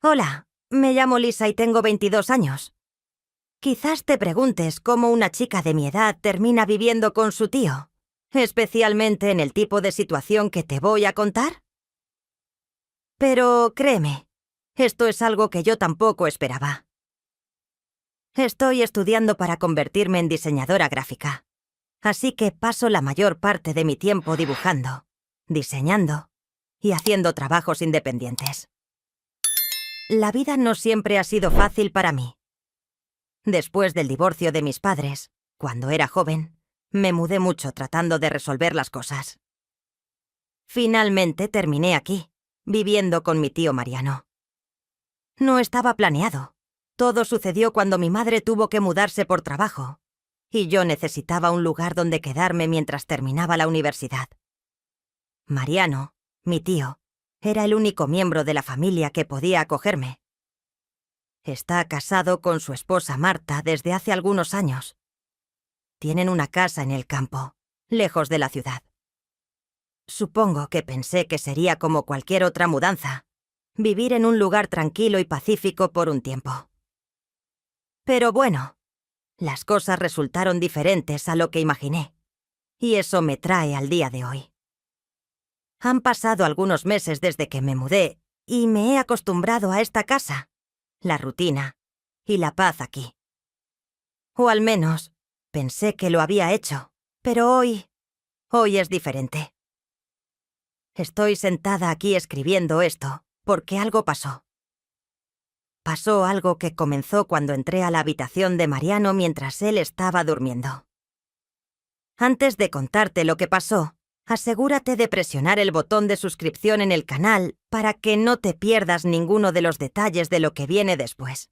Hola, me llamo Lisa y tengo 22 años. Quizás te preguntes cómo una chica de mi edad termina viviendo con su tío, especialmente en el tipo de situación que te voy a contar. Pero créeme, esto es algo que yo tampoco esperaba. Estoy estudiando para convertirme en diseñadora gráfica, así que paso la mayor parte de mi tiempo dibujando, diseñando y haciendo trabajos independientes. La vida no siempre ha sido fácil para mí. Después del divorcio de mis padres, cuando era joven, me mudé mucho tratando de resolver las cosas. Finalmente terminé aquí, viviendo con mi tío Mariano. No estaba planeado. Todo sucedió cuando mi madre tuvo que mudarse por trabajo, y yo necesitaba un lugar donde quedarme mientras terminaba la universidad. Mariano, mi tío, era el único miembro de la familia que podía acogerme. Está casado con su esposa Marta desde hace algunos años. Tienen una casa en el campo, lejos de la ciudad. Supongo que pensé que sería como cualquier otra mudanza, vivir en un lugar tranquilo y pacífico por un tiempo. Pero bueno, las cosas resultaron diferentes a lo que imaginé, y eso me trae al día de hoy. Han pasado algunos meses desde que me mudé, y me he acostumbrado a esta casa, la rutina y la paz aquí. O al menos, pensé que lo había hecho, pero hoy es diferente. Estoy sentada aquí escribiendo esto, porque algo pasó. Pasó algo que comenzó cuando entré a la habitación de Mariano mientras él estaba durmiendo. Antes de contarte lo que pasó, asegúrate de presionar el botón de suscripción en el canal para que no te pierdas ninguno de los detalles de lo que viene después.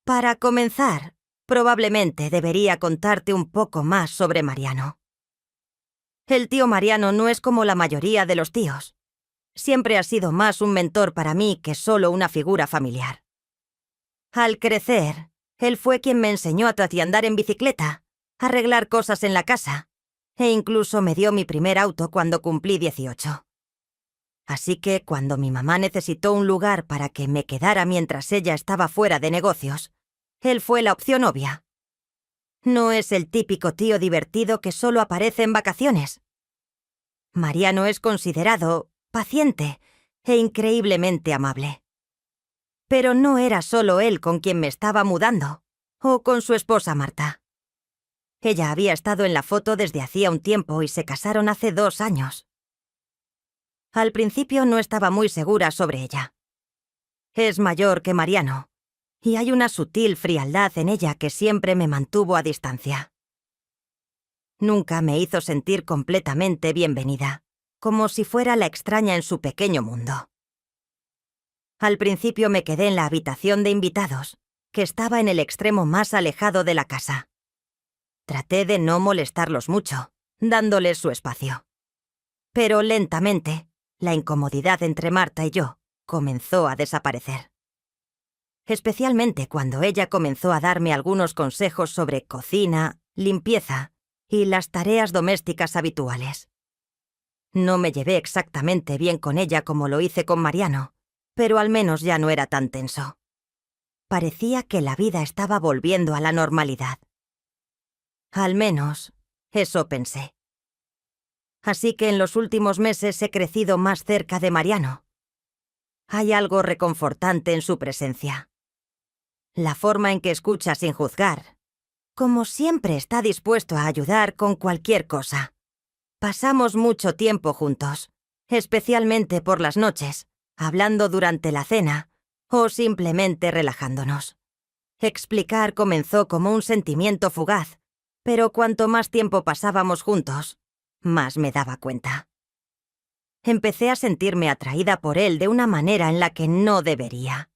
Para comenzar, probablemente debería contarte un poco más sobre Mariano. El tío Mariano no es como la mayoría de los tíos. Siempre ha sido más un mentor para mí que solo una figura familiar. Al crecer, él fue quien me enseñó a andar en bicicleta, a arreglar cosas en la casa, e incluso me dio mi primer auto cuando cumplí 18. Así que cuando mi mamá necesitó un lugar para que me quedara mientras ella estaba fuera de negocios, él fue la opción obvia. No es el típico tío divertido que solo aparece en vacaciones. Mariano es considerado paciente e increíblemente amable. Pero no era solo él con quien me estaba mudando, o con su esposa Marta. Ella había estado en la foto desde hacía un tiempo y se casaron hace 2 años. Al principio no estaba muy segura sobre ella. Es mayor que Mariano, y hay una sutil frialdad en ella que siempre me mantuvo a distancia. Nunca me hizo sentir completamente bienvenida, como si fuera la extraña en su pequeño mundo. Al principio me quedé en la habitación de invitados, que estaba en el extremo más alejado de la casa. Traté de no molestarlos mucho, dándoles su espacio. Pero lentamente, la incomodidad entre Marta y yo comenzó a desaparecer. Especialmente cuando ella comenzó a darme algunos consejos sobre cocina, limpieza y las tareas domésticas habituales. No me llevé exactamente bien con ella como lo hice con Mariano, pero al menos ya no era tan tenso. Parecía que la vida estaba volviendo a la normalidad. Al menos, eso pensé. Así que en los últimos meses he crecido más cerca de Mariano. Hay algo reconfortante en su presencia. La forma en que escucha sin juzgar. Como siempre está dispuesto a ayudar con cualquier cosa. Pasamos mucho tiempo juntos, especialmente por las noches, hablando durante la cena o simplemente relajándonos. Explicar comenzó como un sentimiento fugaz, pero cuanto más tiempo pasábamos juntos, más me daba cuenta. Empecé a sentirme atraída por él de una manera en la que no debería.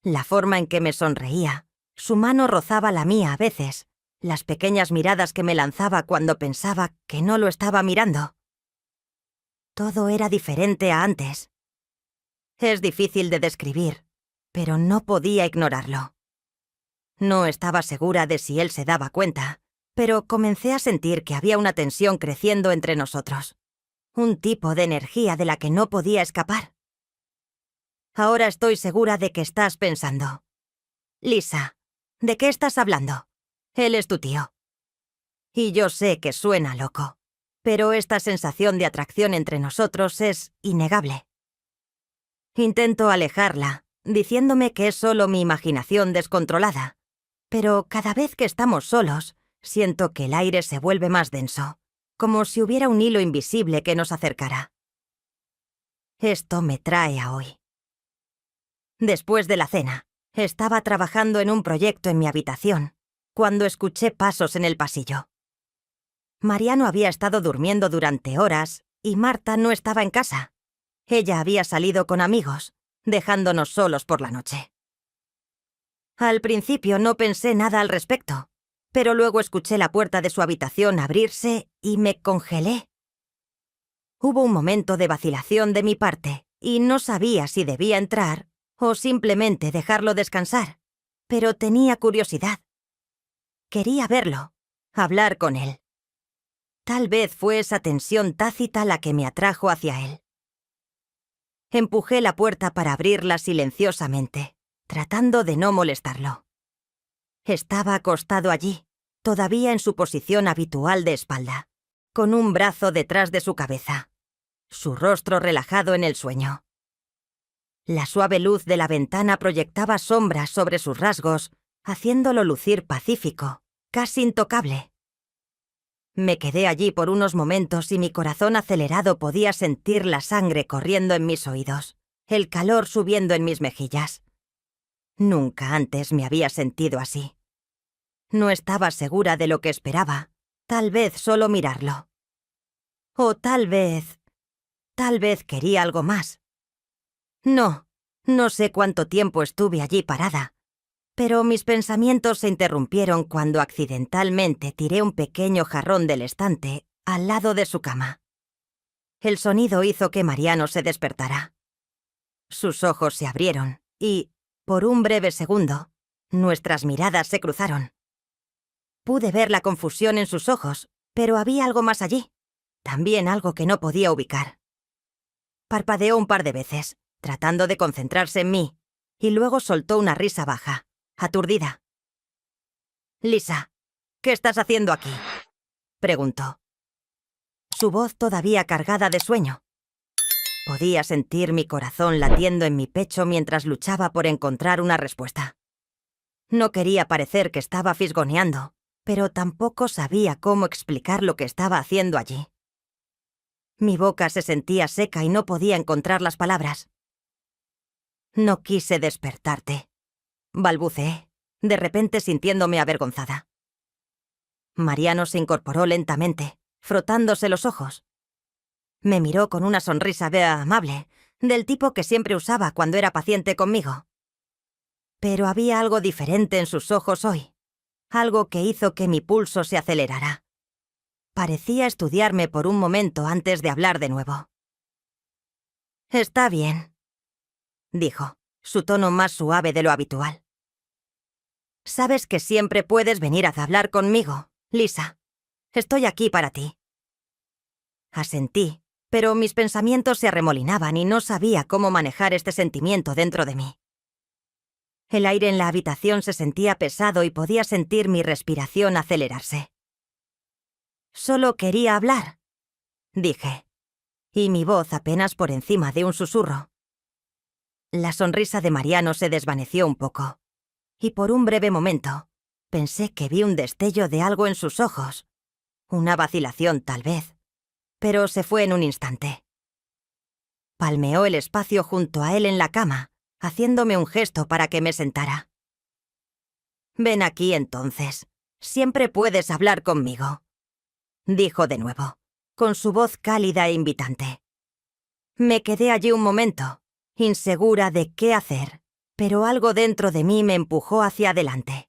La forma en que me sonreía, su mano rozaba la mía a veces, las pequeñas miradas que me lanzaba cuando pensaba que no lo estaba mirando. Todo era diferente a antes. Es difícil de describir, pero no podía ignorarlo. No estaba segura de si él se daba cuenta, pero comencé a sentir que había una tensión creciendo entre nosotros. Un tipo de energía de la que no podía escapar. Ahora estoy segura de que estás pensando: Lisa, ¿de qué estás hablando? Él es tu tío. Y yo sé que suena loco, pero esta sensación de atracción entre nosotros es innegable. Intento alejarla, diciéndome que es solo mi imaginación descontrolada, pero cada vez que estamos solos, siento que el aire se vuelve más denso, como si hubiera un hilo invisible que nos acercara. Esto me trae a hoy. Después de la cena, estaba trabajando en un proyecto en mi habitación, cuando escuché pasos en el pasillo. Mariano había estado durmiendo durante horas y Marta no estaba en casa. Ella había salido con amigos, dejándonos solos por la noche. Al principio no pensé nada al respecto, pero luego escuché la puerta de su habitación abrirse y me congelé. Hubo un momento de vacilación de mi parte y no sabía si debía entrar o simplemente dejarlo descansar, pero tenía curiosidad. Quería verlo, hablar con él. Tal vez fue esa tensión tácita la que me atrajo hacia él. Empujé la puerta para abrirla silenciosamente, tratando de no molestarlo. Estaba acostado allí, todavía en su posición habitual de espalda, con un brazo detrás de su cabeza, su rostro relajado en el sueño. La suave luz de la ventana proyectaba sombras sobre sus rasgos, haciéndolo lucir pacífico, casi intocable. Me quedé allí por unos momentos y mi corazón acelerado podía sentir la sangre corriendo en mis oídos, el calor subiendo en mis mejillas. Nunca antes me había sentido así. No estaba segura de lo que esperaba, tal vez solo mirarlo. O tal vez quería algo más. No sé cuánto tiempo estuve allí parada, pero mis pensamientos se interrumpieron cuando accidentalmente tiré un pequeño jarrón del estante al lado de su cama. El sonido hizo que Mariano se despertara. Sus ojos se abrieron y, por un breve segundo, nuestras miradas se cruzaron. Pude ver la confusión en sus ojos, pero había algo más allí, también algo que no podía ubicar. Parpadeó un par de veces, tratando de concentrarse en mí, y luego soltó una risa baja, aturdida. «Lisa, ¿qué estás haciendo aquí?», preguntó. Su voz todavía cargada de sueño. Podía sentir mi corazón latiendo en mi pecho mientras luchaba por encontrar una respuesta. No quería parecer que estaba fisgoneando, pero tampoco sabía cómo explicar lo que estaba haciendo allí. Mi boca se sentía seca y no podía encontrar las palabras. «No quise despertarte», balbuceé, de repente sintiéndome avergonzada. Mariano se incorporó lentamente, frotándose los ojos. Me miró con una sonrisa amable, del tipo que siempre usaba cuando era paciente conmigo. Pero había algo diferente en sus ojos hoy, algo que hizo que mi pulso se acelerara. Parecía estudiarme por un momento antes de hablar de nuevo. «Está bien», dijo, su tono más suave de lo habitual. «Sabes que siempre puedes venir a hablar conmigo, Lisa. Estoy aquí para ti». Asentí, pero mis pensamientos se arremolinaban y no sabía cómo manejar este sentimiento dentro de mí. El aire en la habitación se sentía pesado y podía sentir mi respiración acelerarse. «Solo quería hablar», dije, y mi voz apenas por encima de un susurro. La sonrisa de Mariano se desvaneció un poco, y por un breve momento pensé que vi un destello de algo en sus ojos, una vacilación tal vez, pero se fue en un instante. Palmeó el espacio junto a él en la cama, haciéndome un gesto para que me sentara. «Ven aquí entonces, siempre puedes hablar conmigo», dijo de nuevo, con su voz cálida e invitante. Me quedé allí un momento, insegura de qué hacer, pero algo dentro de mí me empujó hacia adelante.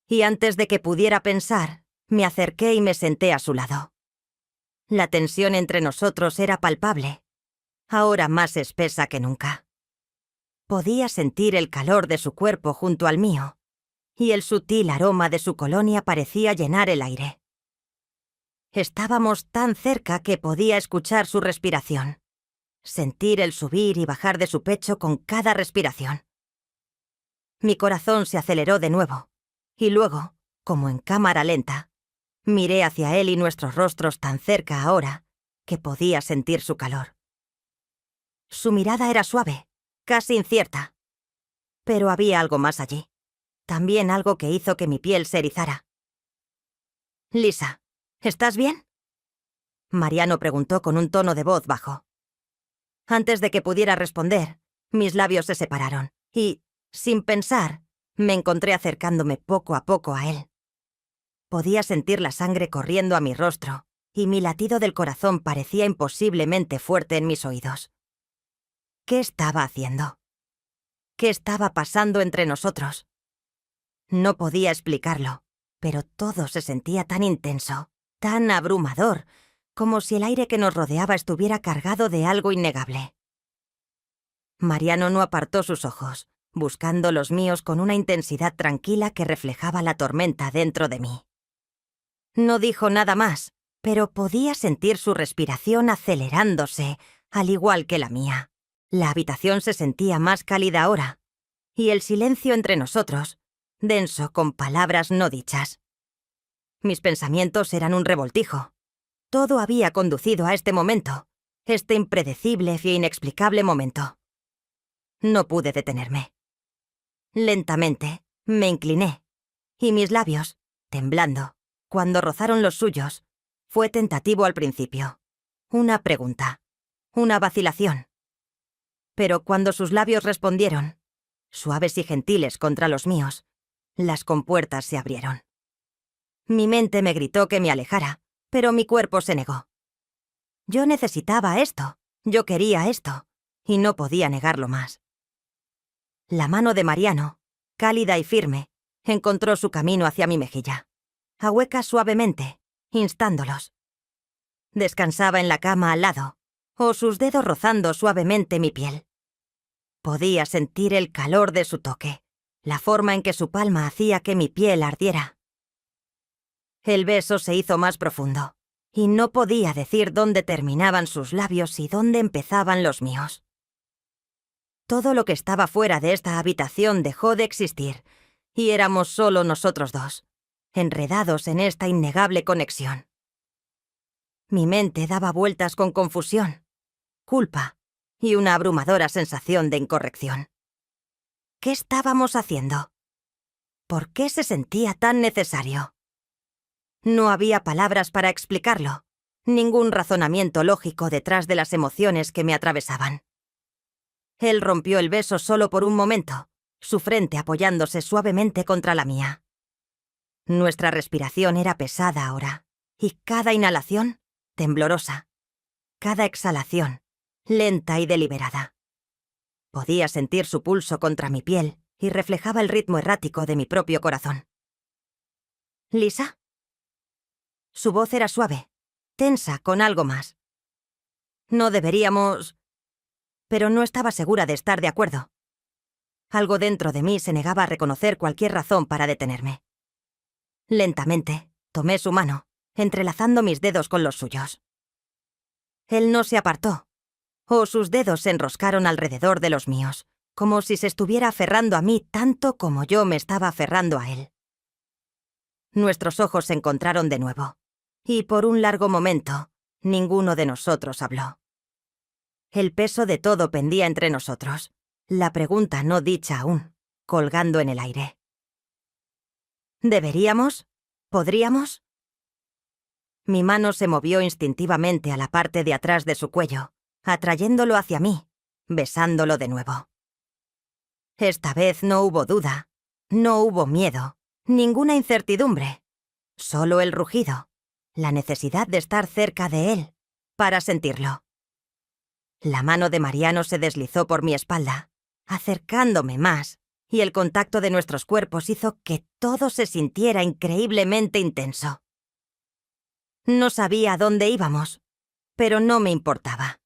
Y antes de que pudiera pensar, me acerqué y me senté a su lado. La tensión entre nosotros era palpable, ahora más espesa que nunca. Podía sentir el calor de su cuerpo junto al mío, y el sutil aroma de su colonia parecía llenar el aire. Estábamos tan cerca que podía escuchar su respiración. sentir el subir y bajar de su pecho con cada respiración. Mi corazón se aceleró de nuevo, y luego, como en cámara lenta, miré hacia él y nuestros rostros tan cerca ahora que podía sentir su calor. Su mirada era suave, casi incierta. Pero había algo más allí. También algo que hizo que mi piel se erizara. «Lisa, ¿estás bien?», Mariano preguntó con un tono de voz bajo. Antes de que pudiera responder, mis labios se separaron y, sin pensar, me encontré acercándome poco a poco a él. Podía sentir la sangre corriendo a mi rostro y mi latido del corazón parecía imposiblemente fuerte en mis oídos. ¿Qué estaba haciendo? ¿Qué estaba pasando entre nosotros? No podía explicarlo, pero todo se sentía tan intenso, tan abrumador, como si el aire que nos rodeaba estuviera cargado de algo innegable. Mariano no apartó sus ojos, buscando los míos con una intensidad tranquila que reflejaba la tormenta dentro de mí. No dijo nada más, pero podía sentir su respiración acelerándose, al igual que la mía. La habitación se sentía más cálida ahora, y el silencio entre nosotros, denso con palabras no dichas. Mis pensamientos eran un revoltijo. Todo había conducido a este momento, este impredecible e inexplicable momento. No pude detenerme. Lentamente, me incliné, y mis labios, temblando, cuando rozaron los suyos, fue tentativo al principio. Una pregunta, una vacilación. Pero cuando sus labios respondieron, suaves y gentiles contra los míos, las compuertas se abrieron. Mi mente me gritó que me alejara, pero mi cuerpo se negó. Yo necesitaba esto, yo quería esto, y no podía negarlo más. La mano de Mariano, cálida y firme, encontró su camino hacia mi mejilla. Ahueca suavemente, instándolos. Descansaba en la cama al lado, o sus dedos rozando suavemente mi piel. Podía sentir el calor de su toque, la forma en que su palma hacía que mi piel ardiera. El beso se hizo más profundo, y no podía decir dónde terminaban sus labios y dónde empezaban los míos. Todo lo que estaba fuera de esta habitación dejó de existir, y éramos solo nosotros dos, enredados en esta innegable conexión. Mi mente daba vueltas con confusión, culpa y una abrumadora sensación de incorrección. ¿Qué estábamos haciendo? ¿Por qué se sentía tan necesario? No había palabras para explicarlo, ningún razonamiento lógico detrás de las emociones que me atravesaban. Él rompió el beso solo por un momento, su frente apoyándose suavemente contra la mía. Nuestra respiración era pesada ahora, y cada inhalación, temblorosa. Cada exhalación, lenta y deliberada. Podía sentir su pulso contra mi piel y reflejaba el ritmo errático de mi propio corazón. ¿Lisa? Su voz era suave, tensa con algo más. No deberíamos... Pero no estaba segura de estar de acuerdo. Algo dentro de mí se negaba a reconocer cualquier razón para detenerme. Lentamente, tomé su mano, entrelazando mis dedos con los suyos. Él no se apartó, o sus dedos se enroscaron alrededor de los míos, como si se estuviera aferrando a mí tanto como yo me estaba aferrando a él. Nuestros ojos se encontraron de nuevo, y por un largo momento, ninguno de nosotros habló. El peso de todo pendía entre nosotros, la pregunta no dicha aún, colgando en el aire. ¿Deberíamos? ¿Podríamos? Mi mano se movió instintivamente a la parte de atrás de su cuello, atrayéndolo hacia mí, besándolo de nuevo. Esta vez no hubo duda, no hubo miedo, ninguna incertidumbre, solo el rugido, la necesidad de estar cerca de él, para sentirlo. La mano de Mariano se deslizó por mi espalda, acercándome más, y el contacto de nuestros cuerpos hizo que todo se sintiera increíblemente intenso. No sabía a dónde íbamos, pero no me importaba.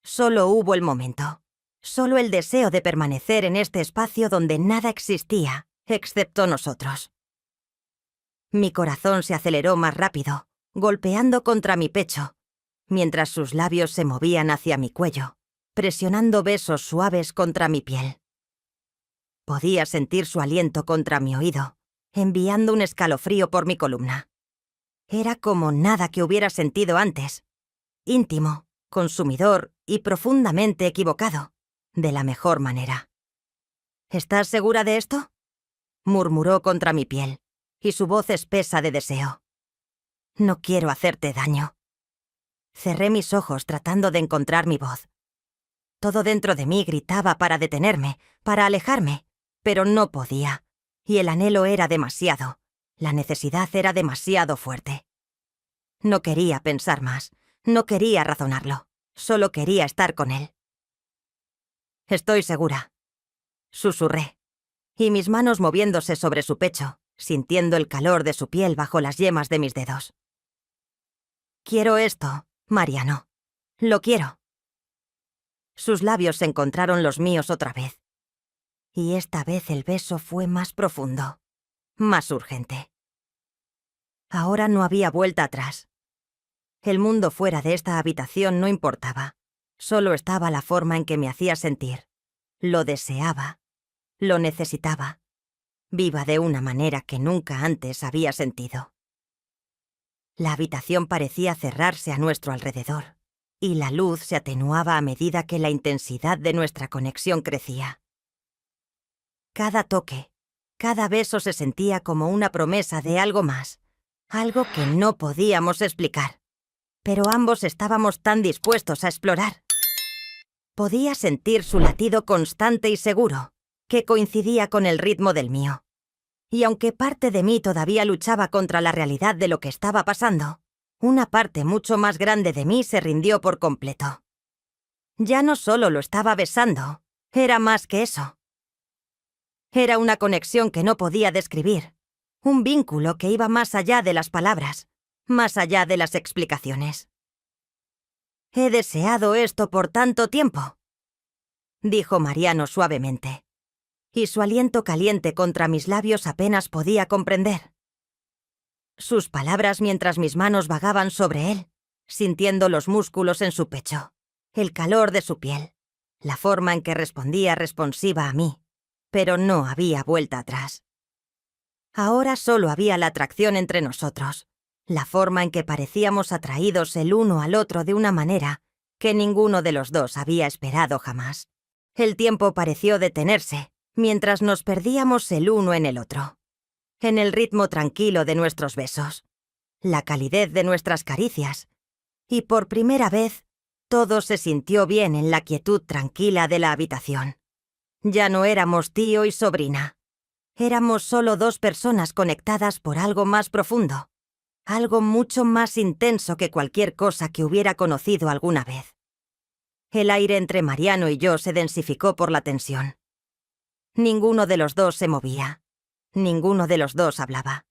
Solo hubo el momento, solo el deseo de permanecer en este espacio donde nada existía, excepto nosotros. Mi corazón se aceleró más rápido, golpeando contra mi pecho, mientras sus labios se movían hacia mi cuello, presionando besos suaves contra mi piel. Podía sentir su aliento contra mi oído, enviando un escalofrío por mi columna. Era como nada que hubiera sentido antes. Íntimo, consumidor y profundamente equivocado, de la mejor manera. ¿Estás segura de esto?, murmuró contra mi piel, y su voz espesa de deseo. No quiero hacerte daño. Cerré mis ojos tratando de encontrar mi voz. Todo dentro de mí gritaba para detenerme, para alejarme, pero no podía, y el anhelo era demasiado, la necesidad era demasiado fuerte. No quería pensar más, no quería razonarlo, solo quería estar con él. Estoy segura, susurré, y mis manos moviéndose sobre su pecho, sintiendo el calor de su piel bajo las yemas de mis dedos. Quiero esto, Mariano. Lo quiero. Sus labios se encontraron los míos otra vez. Y esta vez el beso fue más profundo, más urgente. Ahora no había vuelta atrás. El mundo fuera de esta habitación no importaba. Solo estaba la forma en que me hacía sentir. Lo deseaba. Lo necesitaba. Viva de una manera que nunca antes había sentido. La habitación parecía cerrarse a nuestro alrededor, y la luz se atenuaba a medida que la intensidad de nuestra conexión crecía. Cada toque, cada beso se sentía como una promesa de algo más, algo que no podíamos explicar, pero ambos estábamos tan dispuestos a explorar. Podía sentir su latido constante y seguro, que coincidía con el ritmo del mío. Y aunque parte de mí todavía luchaba contra la realidad de lo que estaba pasando, una parte mucho más grande de mí se rindió por completo. Ya no solo lo estaba besando, era más que eso. Era una conexión que no podía describir, un vínculo que iba más allá de las palabras, más allá de las explicaciones. «He deseado esto por tanto tiempo», dijo Mariano suavemente, y su aliento caliente contra mis labios apenas podía comprender. Sus palabras mientras mis manos vagaban sobre él, sintiendo los músculos en su pecho, el calor de su piel, la forma en que respondía responsiva a mí, pero no había vuelta atrás. Ahora solo había la atracción entre nosotros, la forma en que parecíamos atraídos el uno al otro de una manera que ninguno de los dos había esperado jamás. El tiempo pareció detenerse, mientras nos perdíamos el uno en el otro, en el ritmo tranquilo de nuestros besos, la calidez de nuestras caricias, y por primera vez todo se sintió bien en la quietud tranquila de la habitación. Ya no éramos tío y sobrina, éramos solo dos personas conectadas por algo más profundo, algo mucho más intenso que cualquier cosa que hubiera conocido alguna vez. El aire entre Mariano y yo se densificó por la tensión. Ninguno de los dos se movía. Ninguno de los dos hablaba.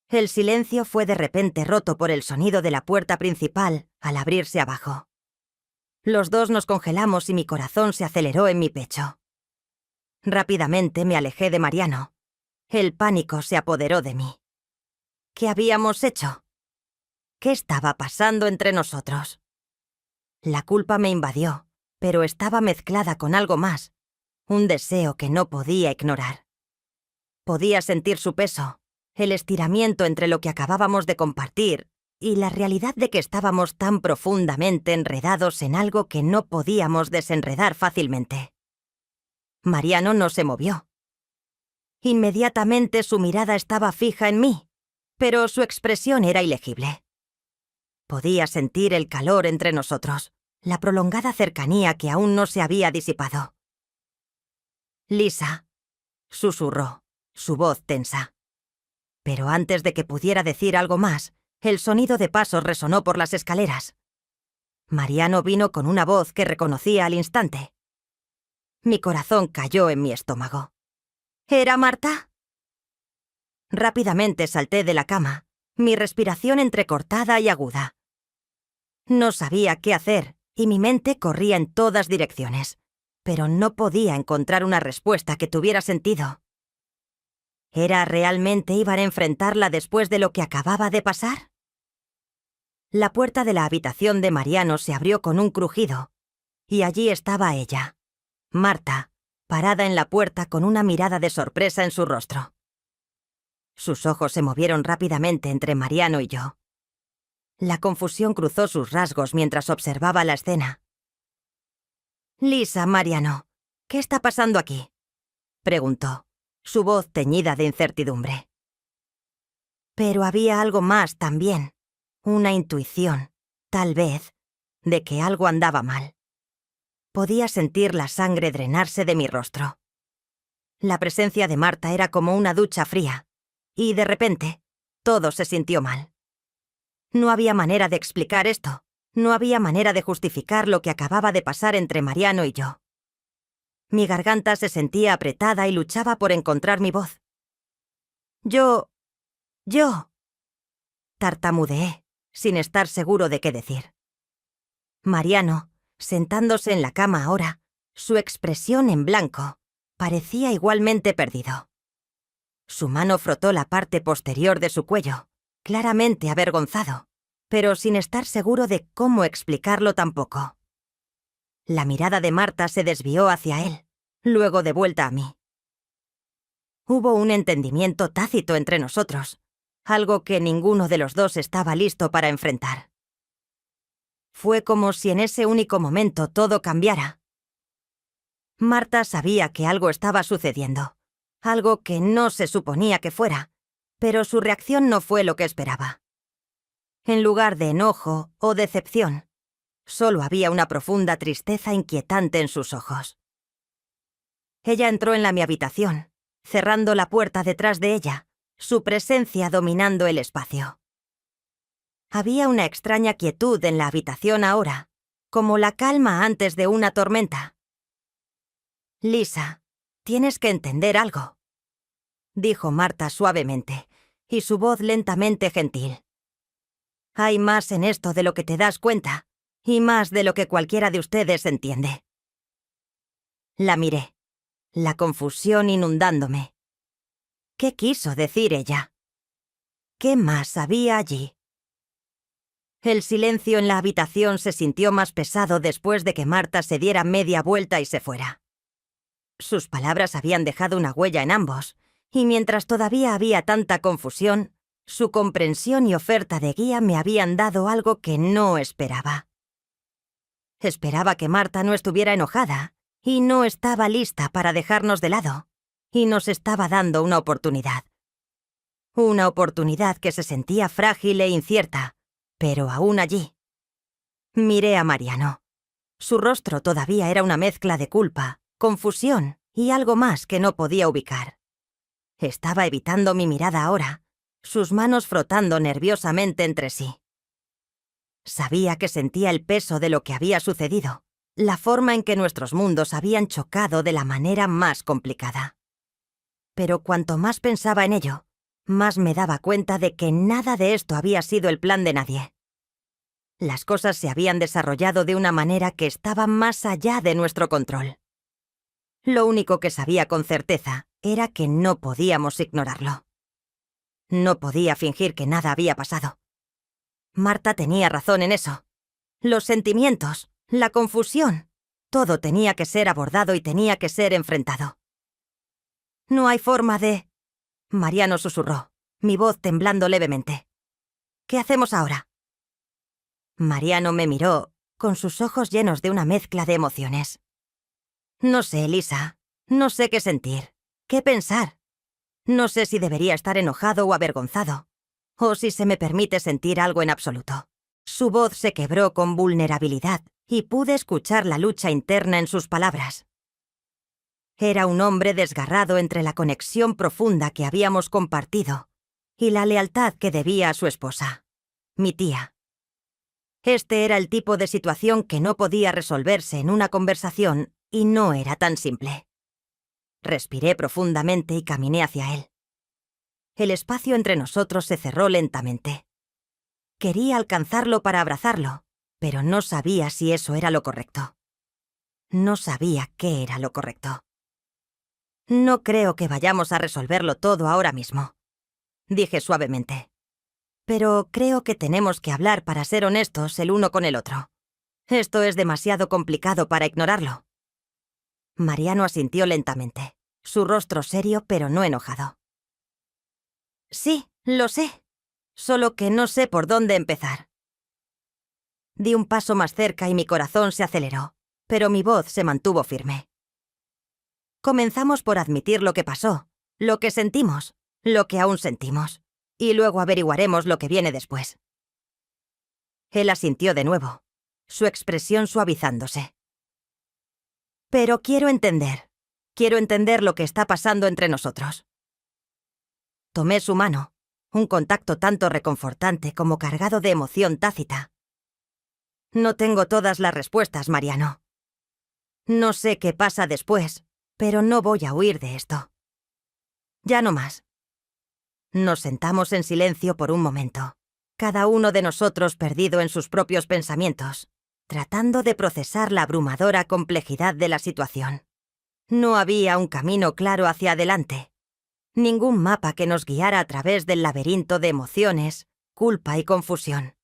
El silencio fue de repente roto por el sonido de la puerta principal al abrirse abajo. Los dos nos congelamos y mi corazón se aceleró en mi pecho. Rápidamente me alejé de Mariano. El pánico se apoderó de mí. ¿Qué habíamos hecho? ¿Qué estaba pasando entre nosotros? La culpa me invadió, pero estaba mezclada con algo más. Un deseo que no podía ignorar. Podía sentir su peso, el estiramiento entre lo que acabábamos de compartir y la realidad de que estábamos tan profundamente enredados en algo que no podíamos desenredar fácilmente. Mariano no se movió. Inmediatamente su mirada estaba fija en mí, pero su expresión era ilegible. Podía sentir el calor entre nosotros, la prolongada cercanía que aún no se había disipado. «Lisa», susurró, su voz tensa. Pero antes de que pudiera decir algo más, el sonido de pasos resonó por las escaleras. Mariano vino con una voz que reconocí al instante. Mi corazón cayó en mi estómago. ¿Era Marta? Rápidamente salté de la cama, mi respiración entrecortada y aguda. No sabía qué hacer y mi mente corría en todas direcciones, pero no podía encontrar una respuesta que tuviera sentido. ¿Era realmente iban a enfrentarla después de lo que acababa de pasar? La puerta de la habitación de Mariano se abrió con un crujido, y allí estaba ella, Marta, parada en la puerta con una mirada de sorpresa en su rostro. Sus ojos se movieron rápidamente entre Mariano y yo. La confusión cruzó sus rasgos mientras observaba la escena. «Lisa, Mariano, ¿qué está pasando aquí?», preguntó, su voz teñida de incertidumbre. Pero había algo más también, una intuición, tal vez, de que algo andaba mal. Podía sentir la sangre drenarse de mi rostro. La presencia de Marta era como una ducha fría, y de repente, todo se sintió mal. No había manera de explicar esto, no había manera de justificar lo que acababa de pasar entre Mariano y yo. Mi garganta se sentía apretada y luchaba por encontrar mi voz. Yo... tartamudeé, sin estar seguro de qué decir. Mariano, sentándose en la cama ahora, su expresión en blanco, parecía igualmente perdido. Su mano frotó la parte posterior de su cuello, claramente avergonzado, pero sin estar seguro de cómo explicarlo tampoco. La mirada de Marta se desvió hacia él, luego de vuelta a mí. Hubo un entendimiento tácito entre nosotros, algo que ninguno de los dos estaba listo para enfrentar. Fue como si en ese único momento todo cambiara. Marta sabía que algo estaba sucediendo, algo que no se suponía que fuera, pero su reacción no fue lo que esperaba. En lugar de enojo o decepción, solo había una profunda tristeza inquietante en sus ojos. Ella entró en mi habitación, cerrando la puerta detrás de ella, su presencia dominando el espacio. Había una extraña quietud en la habitación ahora, como la calma antes de una tormenta. «Lisa, tienes que entender algo», dijo Marta suavemente, y su voz lentamente gentil. «Hay más en esto de lo que te das cuenta, y más de lo que cualquiera de ustedes entiende». La miré, la confusión inundándome. ¿Qué quiso decir ella? ¿Qué más había allí? El silencio en la habitación se sintió más pesado después de que Marta se diera media vuelta y se fuera. Sus palabras habían dejado una huella en ambos, y mientras todavía había tanta confusión, su comprensión y oferta de guía me habían dado algo que no esperaba. Esperaba que Marta no estuviera enojada, y no estaba lista para dejarnos de lado, y nos estaba dando una oportunidad. Una oportunidad que se sentía frágil e incierta, pero aún allí. Miré a Mariano. Su rostro todavía era una mezcla de culpa, confusión y algo más que no podía ubicar. Estaba evitando mi mirada ahora, sus manos frotando nerviosamente entre sí. Sabía que sentía el peso de lo que había sucedido, la forma en que nuestros mundos habían chocado de la manera más complicada. Pero cuanto más pensaba en ello, más me daba cuenta de que nada de esto había sido el plan de nadie. Las cosas se habían desarrollado de una manera que estaba más allá de nuestro control. Lo único que sabía con certeza era que no podíamos ignorarlo. No podía fingir que nada había pasado. Marta tenía razón en eso. Los sentimientos, la confusión, todo tenía que ser abordado y tenía que ser enfrentado. «No hay forma de...», Mariano susurró, mi voz temblando levemente. «¿Qué hacemos ahora?». Mariano me miró, con sus ojos llenos de una mezcla de emociones. «No sé, Lisa. No sé qué sentir, qué pensar. No sé si debería estar enojado o avergonzado, o si se me permite sentir algo en absoluto». Su voz se quebró con vulnerabilidad y pude escuchar la lucha interna en sus palabras. Era un hombre desgarrado entre la conexión profunda que habíamos compartido y la lealtad que debía a su esposa, mi tía. Este era el tipo de situación que no podía resolverse en una conversación y no era tan simple. Respiré profundamente y caminé hacia él. El espacio entre nosotros se cerró lentamente. Quería alcanzarlo para abrazarlo, pero no sabía si eso era lo correcto. No sabía qué era lo correcto. «No creo que vayamos a resolverlo todo ahora mismo», dije suavemente. pero creo que tenemos que hablar para ser honestos el uno con el otro. Esto es demasiado complicado para ignorarlo. Mariano asintió lentamente, su rostro serio pero no enojado. Sí, lo sé. Solo que no sé por dónde empezar. Di un paso más cerca y mi corazón se aceleró, pero mi voz se mantuvo firme. Comenzamos por admitir lo que pasó, lo que sentimos, lo que aún sentimos, y luego averiguaremos lo que viene después. Él asintió de nuevo, su expresión suavizándose. Pero quiero entender lo que está pasando entre nosotros. Tomé su mano, un contacto tanto reconfortante como cargado de emoción tácita. No tengo todas las respuestas, Mariano. No sé qué pasa después, pero no voy a huir de esto. Ya no más. Nos sentamos en silencio por un momento, cada uno de nosotros perdido en sus propios pensamientos, tratando de procesar la abrumadora complejidad de la situación. No había un camino claro hacia adelante, ningún mapa que nos guiara a través del laberinto de emociones, culpa y confusión.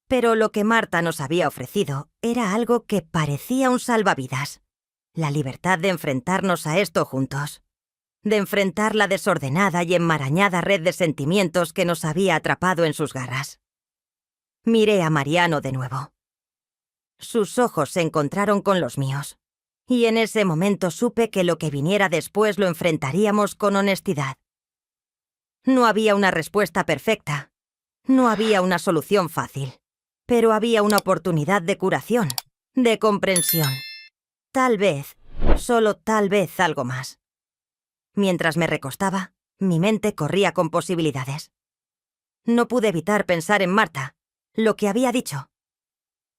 Pero lo que Marta nos había ofrecido era algo que parecía un salvavidas, la libertad de enfrentarnos a esto juntos, de enfrentar la desordenada y enmarañada red de sentimientos que nos había atrapado en sus garras. Miré a Mariano de nuevo. Sus ojos se encontraron con los míos, y en ese momento supe que lo que viniera después lo enfrentaríamos con honestidad. No había una respuesta perfecta, no había una solución fácil, pero había una oportunidad de curación, de comprensión. Tal vez, solo tal vez algo más. Mientras me recostaba, mi mente corría con posibilidades. No pude evitar pensar en Marta, lo que había dicho.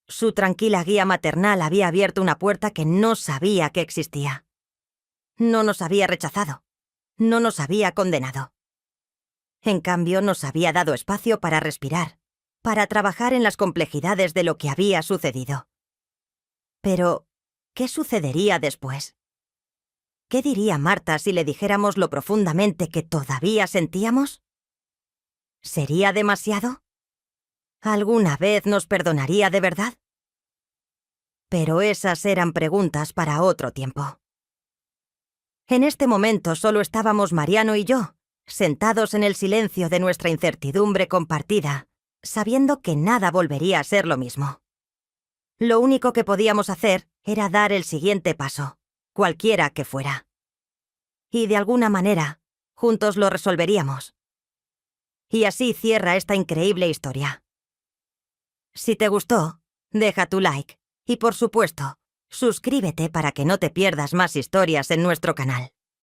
Su tranquila guía maternal había abierto una puerta que no sabía que existía. No nos había rechazado, no nos había condenado. En cambio, nos había dado espacio para respirar, para trabajar en las complejidades de lo que había sucedido. Pero, ¿qué sucedería después? ¿Qué diría Marta si le dijéramos lo profundamente que todavía sentíamos? ¿Sería demasiado? ¿Alguna vez nos perdonaría de verdad? Pero esas eran preguntas para otro tiempo. En este momento solo estábamos Mariano y yo, sentados en el silencio de nuestra incertidumbre compartida, sabiendo que nada volvería a ser lo mismo. Lo único que podíamos hacer era dar el siguiente paso, cualquiera que fuera. Y de alguna manera, juntos lo resolveríamos. Y así cierra esta increíble historia. Si te gustó, deja tu like y, por supuesto, suscríbete para que no te pierdas más historias en nuestro canal.